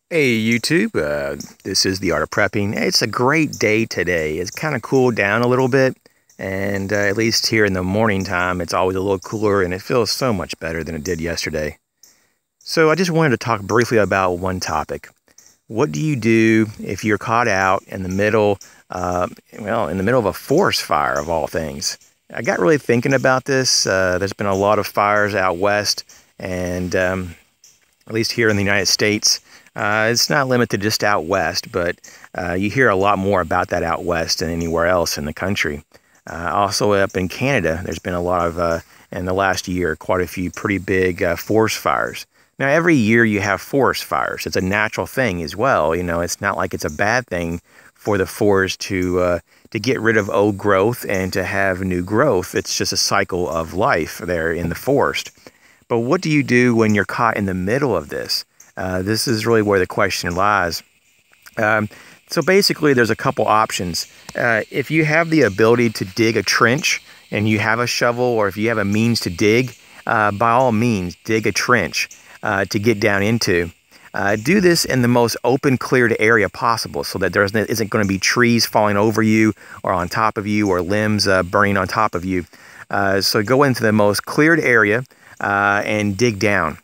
Hey YouTube, this is the Art of Prepping. It's a great day today. It's kind of cooled down a little bit, and at least here in the morning time, it's always a little cooler, and it feels so much better than it did yesterday. So I just wanted to talk briefly about one topic. What do you do if you're caught out in the middle, in the middle of a forest fire of all things? I got really thinking about this. There's been a lot of fires out west, and at least here in the United States. It's not limited just out west, but you hear a lot more about that out west than anywhere else in the country. Also up in Canada, there's been a lot of, in the last year, quite a few pretty big forest fires. Now, every year you have forest fires. It's a natural thing as well. You know, it's not like it's a bad thing for the forest to get rid of old growth and to have new growth. It's just a cycle of life there in the forest. But what do you do when you're caught in the middle of this? This is really where the question lies. So basically, there's a couple options. If you have the ability to dig a trench and you have a shovel, or if you have a means to dig, by all means, dig a trench to get down into. Do this in the most open, cleared area possible so that there isn't going to be trees falling over you or on top of you or limbs burning on top of you. So go into the most cleared area and dig down.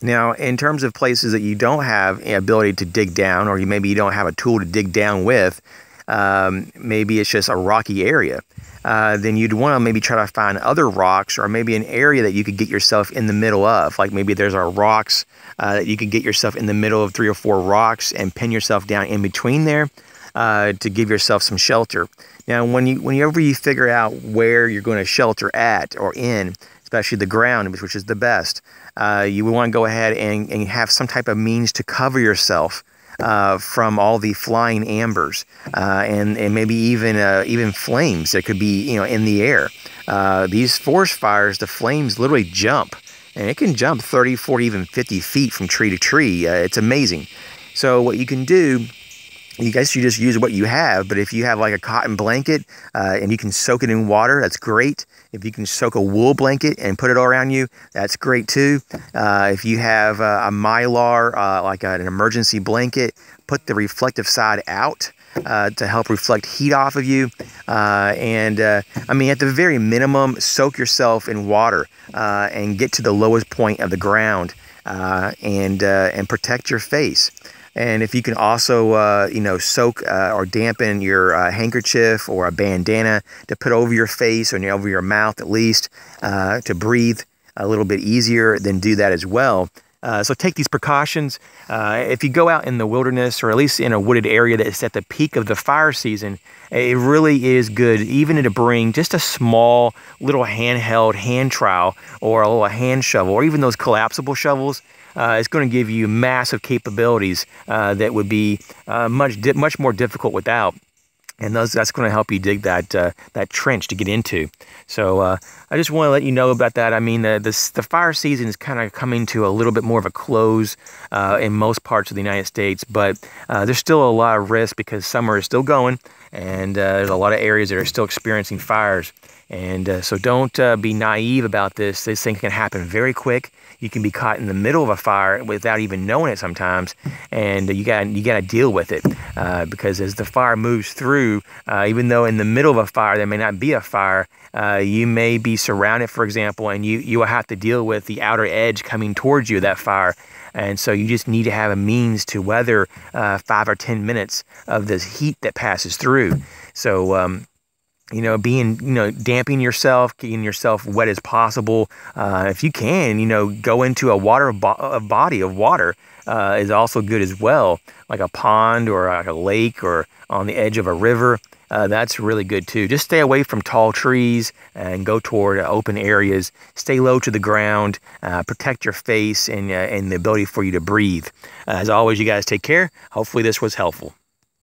Now, in terms of places that you don't have the ability to dig down, or maybe you don't have a tool to dig down with, maybe it's just a rocky area, then you'd want to maybe try to find other rocks, or maybe an area that you could get yourself in the middle of. Like maybe there's rocks that you could get yourself in the middle of 3 or 4 rocks and pin yourself down in between there to give yourself some shelter. Now, whenever you figure out where you're going to shelter at or in, especially the ground, which is the best, you would want to go ahead and have some type of means to cover yourself from all the flying ambers and maybe even flames that could be in the air. These forest fires, the flames literally jump, and it can jump 30, 40, even 50 feet from tree to tree. It's amazing. So what you can do, you guys should just use what you have, but if you have like a cotton blanket and you can soak it in water, that's great. If you can soak a wool blanket and put it all around you, that's great too. If you have a Mylar, like an emergency blanket, put the reflective side out to help reflect heat off of you. I mean, at the very minimum, soak yourself in water and get to the lowest point of the ground and protect your face. And if you can also, soak or dampen your handkerchief or a bandana to put over your face or over your mouth at least to breathe a little bit easier, then do that as well. So take these precautions. If you go out in the wilderness, or at least in a wooded area that's at the peak of the fire season, it really is good even to bring just a small little handheld hand trowel or a little hand shovel, or even those collapsible shovels. It's going to give you massive capabilities that would be much more difficult without. And that's going to help you dig that trench to get into. So I just want to let you know about that. I mean, the fire season is kind of coming to a little bit more of a close in most parts of the United States, but there's still a lot of risk because summer is still going, and there's a lot of areas that are still experiencing fires. And so don't be naive about this. This thing can happen very quick. You can be caught in the middle of a fire without even knowing it sometimes, and you got to deal with it because as the fire moves through, even though in the middle of a fire there may not be a fire, you may be surrounded, for example, and you will have to deal with the outer edge coming towards you, that fire. And so you just need to have a means to weather 5 or 10 minutes of this heat that passes through. So damping yourself, getting yourself wet as possible. If you can, go into a body of water is also good as well, like a pond or like a lake or on the edge of a river. That's really good too. Just stay away from tall trees and go toward open areas. Stay low to the ground. Protect your face and the ability for you to breathe. As always, you guys take care. Hopefully this was helpful.